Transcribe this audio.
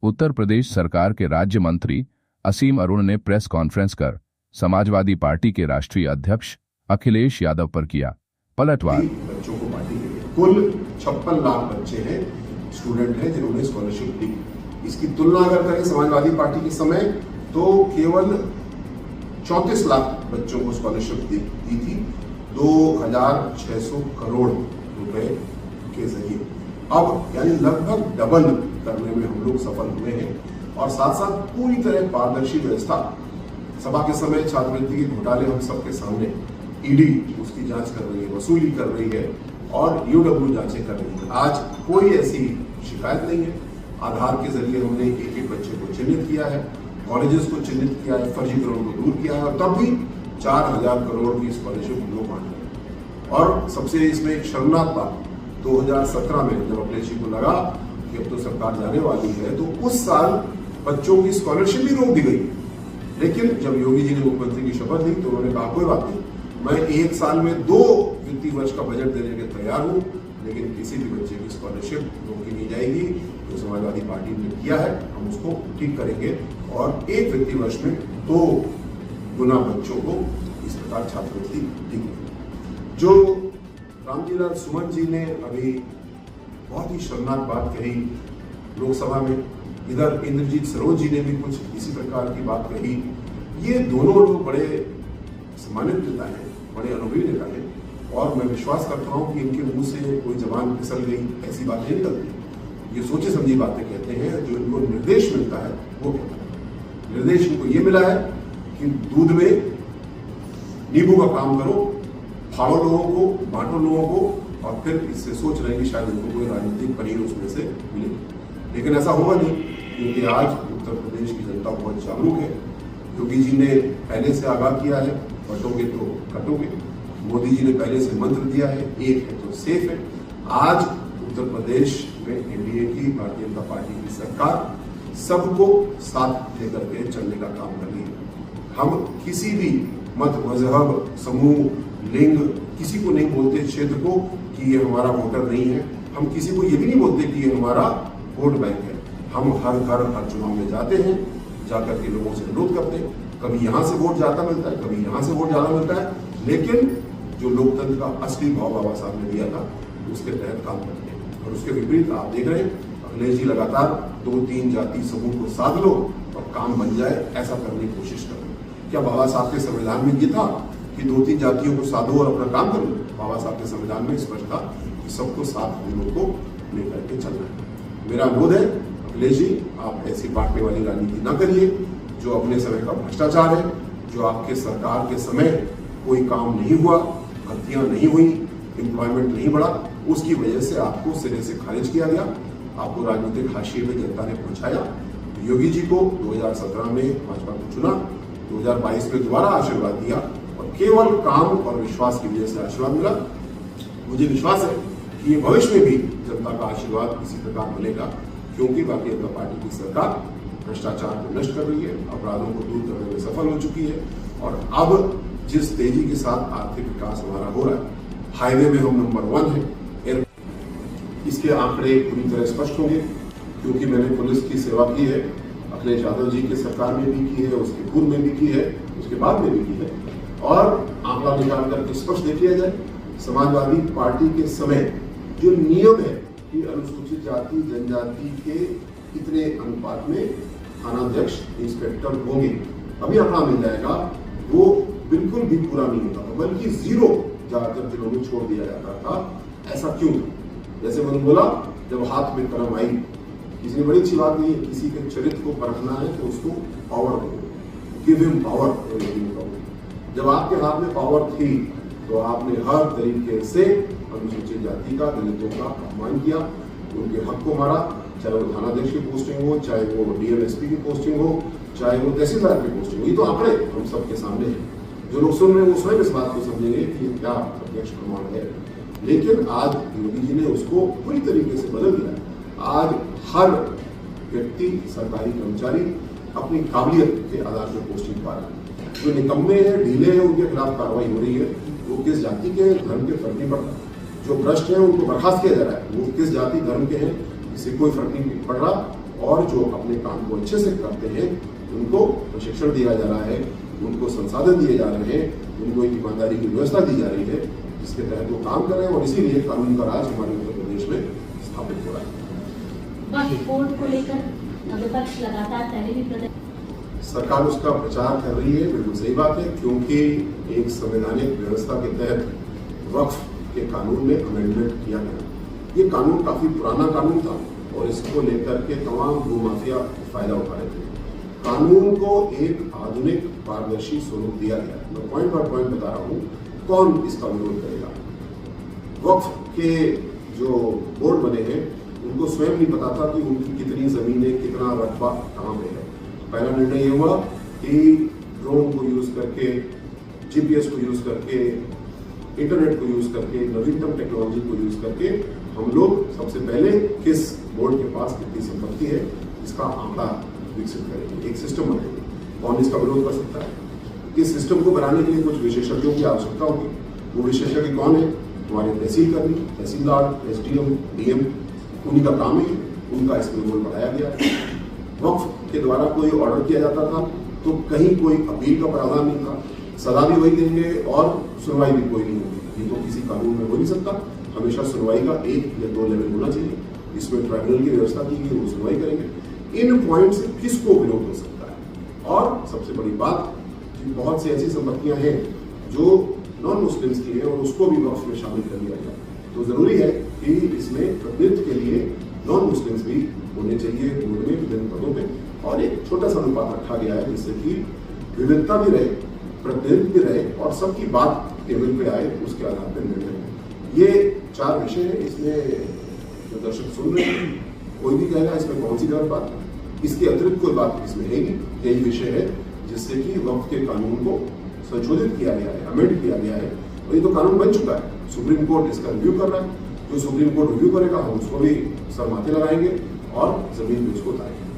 उत्तर प्रदेश सरकार के राज्य मंत्री असीम अरुण ने प्रेस कॉन्फ्रेंस कर समाजवादी पार्टी के राष्ट्रीय अध्यक्ष अखिलेश यादव पर किया पलटवार। बच्चों को बांटी गई है। कुल 56 लाख बच्चे हैं, स्टूडेंट हैं जिन्होंने स्कॉलरशिप ली। इसकी तुलना अगर करें समाजवादी पार्टी के समय तो केवल 34 लाख बच्चों को स्कॉलरशिप दी थी 2600 करोड़ रुपए के जरिए। अब यानी लगभग डबल करने में हम लोग सफल हुए हैं और साथ साथ पूरी तरह पारदर्शी व्यवस्था। सभा के समय छात्रवृत्ति के घोटाले हम सबके सामने, ईडी उसकी जांच कर रही है, वसूली कर रही है और यूडब्ल्यू जांचें कर रही है। आज कोई ऐसी शिकायत नहीं है। आधार के जरिए हमने एक एक बच्चे को चिन्हित किया है, कॉलेजेस को चिन्हित किया है, फर्जीकरण को दूर किया है और तब भी 4000 करोड़ की स्कॉलरशिप हम लोग बांट रहे हैं। और सबसे इसमें एक शर्मनाक बात, 2017 में जब अखिलेश जी को लगा कि अब तो सरकार जाने वाली है तो उस साल बच्चों की स्कॉलरशिप भी रोक दी गई। लेकिन जब योगी जी ने मुख्यमंत्री की शपथ ली तो उन्होंने कहा कोई बात नहीं, मैं एक साल में 2 वित्तीय वर्ष का बजट देने के तैयार हूं, लेकिन किसी भी बच्चे की स्कॉलरशिप रोकी नहीं जाएगी। जो समाजवादी पार्टी ने किया है हम उसको ठीक करेंगे और एक वित्तीय वर्ष में 2 गुना बच्चों को इस प्रकार छात्रवृत्ति दी गई। जो रामजीलाल सुमन जी ने अभी बहुत ही शर्मनाक बात कही लोकसभा में, इधर इंद्रजीत सरोज जी ने भी कुछ इसी प्रकार की बात कही। ये दोनों लोग बड़े सम्मानित नेता हैं, बड़े अनुभवी नेता हैं और मैं विश्वास करता हूं कि इनके मुंह से कोई जबान फिसल गई ऐसी बात नहीं निकलती। ये सोचे समझी बातें कहते हैं। जो इनको निर्देश मिलता है वो कहता है। निर्देश इनको ये मिला है कि दूध में नींबू का काम करो, फाड़ो लोगों को, बांटो लोगों को और फिर इससे सोच रहे हैं कि शायद उनको कोई राजनीतिक पनीर उसमें से मिले। लेकिन ऐसा होगा नहीं, क्योंकि आज उत्तर प्रदेश की जनता बहुत जागरूक है। योगी जी ने पहले से आगाह किया है, बटोगे तो कटोगे। मोदी जी ने पहले से मंत्र दिया है, एक है तो सेफ है। आज उत्तर प्रदेश में एनडीए की, भारतीय जनता पार्टी की सरकार सबको साथ लेकर के चलने का काम कर रही है। हम किसी भी मत, मजहब, समूह, लिंग, किसी को नहीं बोलते क्षेत्र को कि ये हमारा वोटर नहीं है। हम किसी को ये भी नहीं बोलते कि ये हमारा वोट बैंक है। हम हर घर हर चुनाव में जाते हैं, जाकर के लोगों से अनुरोध करते हैं। कभी यहाँ से वोट ज्यादा मिलता है, कभी यहाँ से वोट ज्यादा मिलता है, लेकिन जो लोकतंत्र का असली भाव बाबा साहब ने दिया था उसके तहत काम करते हैं। और उसके विपरीत आप देख रहे हैं अखिलेश जी लगातार 2-3 जाति समूह को साध लो और काम बन जाए, ऐसा करने की कोशिश कर रहे हैं। क्या बाबा साहब के संविधान में ये था कि 2-3 जातियों को साधो और अपना काम करो? बाबा साहब के संविधान में स्पष्ट था कि सबको साथ हम लोग को लेकर के चलना है। मेरा अनुरोध है अखिलेश जी, आप ऐसी बांटने वाली राजनीति ना करिए जो अपने समय का भ्रष्टाचार है, जो आपके सरकार के समय कोई काम नहीं हुआ, भर्तियां नहीं हुई, एम्प्लॉयमेंट नहीं बढ़ा, उसकी वजह से आपको सिरे से खारिज किया गया, आपको राजनीतिक हाशिए में जनता ने पहुंचाया। योगी जी को 2017 में भाजपा को चुना, 2022 में दोबारा आशीर्वाद दिया और केवल काम और विश्वास की वजह से आशीर्वाद मिला। मुझे विश्वास है कि ये भविष्य में भी जनता का आशीर्वाद इसी प्रकार मिलेगा, क्योंकि भारतीय जनता पार्टी की सरकार भ्रष्टाचार को नष्ट कर रही है, अपराधों को दूर करने में सफल हो चुकी है और अब जिस तेजी के साथ आर्थिक विकास हमारा हो रहा है, हाईवे में हम नंबर 1 है। इसके आंकड़े पूरी तरह स्पष्ट होंगे, क्योंकि मैंने पुलिस की सेवा की है, अखिलेश यादव जी की सरकार में भी की है, उसके पूर्व में भी की है, उसके बाद में भी की है और आंकड़ा निकाल करके स्पष्ट देख लिया जाए। समाजवादी पार्टी के समय जो नियम है कि अनुसूचित जाति जनजाति के कितने अनुपात में थानाध्यक्ष इंस्पेक्टर होंगे, अभी आंकड़ा मिल जाएगा, वो बिल्कुल भी पूरा नहीं होता था, बल्कि 0 ज्यादातर जिलों में छोड़ दिया जाता था। ऐसा क्यों? जैसे मैंने बोला, जब हाथ में कलम आई, किसी ने बड़ी अच्छी बात नहीं है, किसी के चरित्र को परखना है तो उसको पावर दो, गिव हिम पावर। जब आपके हाथ में पावर थी तो आपने हर तरीके से अनुसूचित जाति का, दलितों का अपमान किया, उनके हक को मारा, चाहे वो थानाध्यक्ष की पोस्टिंग हो, चाहे वो डीएमएसपी की पोस्टिंग हो, चाहे वो तहसीलदार की पोस्टिंग हो। ये तो आंकड़े हम सबके सामने हैं। जो लोग सुन रहे हैं वो स्वयं इस बात को समझेंगे कि ये क्या प्रत्यक्ष प्रमाण है। लेकिन आज योगी जी ने उसको पूरी तरीके से बदल दिया। आज हर व्यक्ति, सरकारी कर्मचारी अपनी काबिलियत के आधार पर पोस्टिंग पा रहे हैं। जो निकम्मे हैं, ढीले हैं, उनके खिलाफ कार्रवाई हो रही है। वो किस जाति के, धर्म के फर्क नहीं पड़ता। जो भ्रष्ट हैं उनको बर्खास्त किया जा रहा है, वो किस जाति धर्म के हैं इससे कोई फर्क नहीं पड़ रहा। और जो अपने काम को अच्छे से करते हैं उनको प्रशिक्षण दिया जा रहा है, उनको संसाधन दिए जा रहे हैं, उनको एक ईमानदारी की व्यवस्था दी जा रही है जिसके तहत वो काम कर रहे हैं और इसीलिए कानून का राज हमारे उत्तर प्रदेश में स्थापित हो रहा है। वक्फ बोर्ड को लेकर विपक्ष लगातार पहले भी प्रदर्शन, सरकार उसका प्रचार कर रही है, बिल्कुल सही बात है, क्योंकि एक संवैधानिक व्यवस्था के तहत वक्फ के कानून में अमेंडमेंट किया गया। ये कानून काफी पुराना कानून था और इसको लेकर के तमाम भूमाफिया फायदा उठा रहे थे। कानून को एक आधुनिक पारदर्शी स्वरूप दिया गया। मैं पॉइंट बाय पॉइंट बता रहा हूँ कौन इसका विरोध करेगा। वक्फ के जो बोर्ड बने हैं उनको स्वयं नहीं पता था कि उनकी कितनी जमीनें, कितना रकबा कहाँ पे है। पहला निर्णय ये हुआ कि ड्रोन को यूज करके, जीपीएस को यूज करके, इंटरनेट को यूज करके, नवीनतम टेक्नोलॉजी को यूज करके हम लोग सबसे पहले किस बोर्ड के पास कितनी संपत्ति है इसका आंकड़ा विकसित करेंगे, एक सिस्टम बनाएंगे। कौन इसका विरोध कर सकता है? इस सिस्टम को बनाने के लिए कुछ विशेषज्ञों की आवश्यकता होगी। वो विशेषज्ञ कौन है? हमारे तहसील कर्मी, तहसीलदार, एसडीएम, डीएम, उन्हीं का काम है, उनका इसमें रोल बढ़ाया गया। वक्फ के द्वारा कोई ऑर्डर किया जाता था तो कहीं कोई अपील का प्रावधान नहीं था, सजा भी वही देंगे और सुनवाई भी कोई नहीं होगी। ये तो किसी कानून में हो नहीं सकता। हमेशा सुनवाई का 1 या 2 लेवल होना चाहिए। इसमें ट्राइब्यूनल की व्यवस्था की गई, वो सुनवाई करेंगे। इन पॉइंट से किसको विरोध हो सकता है? और सबसे बड़ी बात कि बहुत सी ऐसी संपत्तियां हैं जो नॉन मुस्लिम्स की है और उसको भी वक्फ में शामिल कर दिया गया। तो जरूरी है कि इसमें प्रतिनिधित्व के लिए नॉन मुस्लिम्स भी होने चाहिए बोर्ड में, विभिन्न पदों पे, और एक छोटा सा अनुपात रखा गया है जिससे कि विविधता भी रहे, प्रतिनिधित्व भी रहे और सबकी बात टेबल पे आए, उसके आधार पर निर्णय। ये 4 विषय है। इसमें जो दर्शक सुन रहे हैं कोई भी कहेगा इसमें कौन सी गलत बात है, इसके अतिरिक्त कोई बात इसमें है नहीं। यही विषय है जिससे कि वक्फ के कानून को संशोधित किया गया है, अमेंड किया गया है और ये तो कानून बन चुका है। सुप्रीम कोर्ट इसका रिव्यू कर रहा है। जो सुप्रीम कोर्ट रिव्यू करेगा हम उसको भी सर माथे लगाएंगे और जमीन पे उसको उतारेंगे।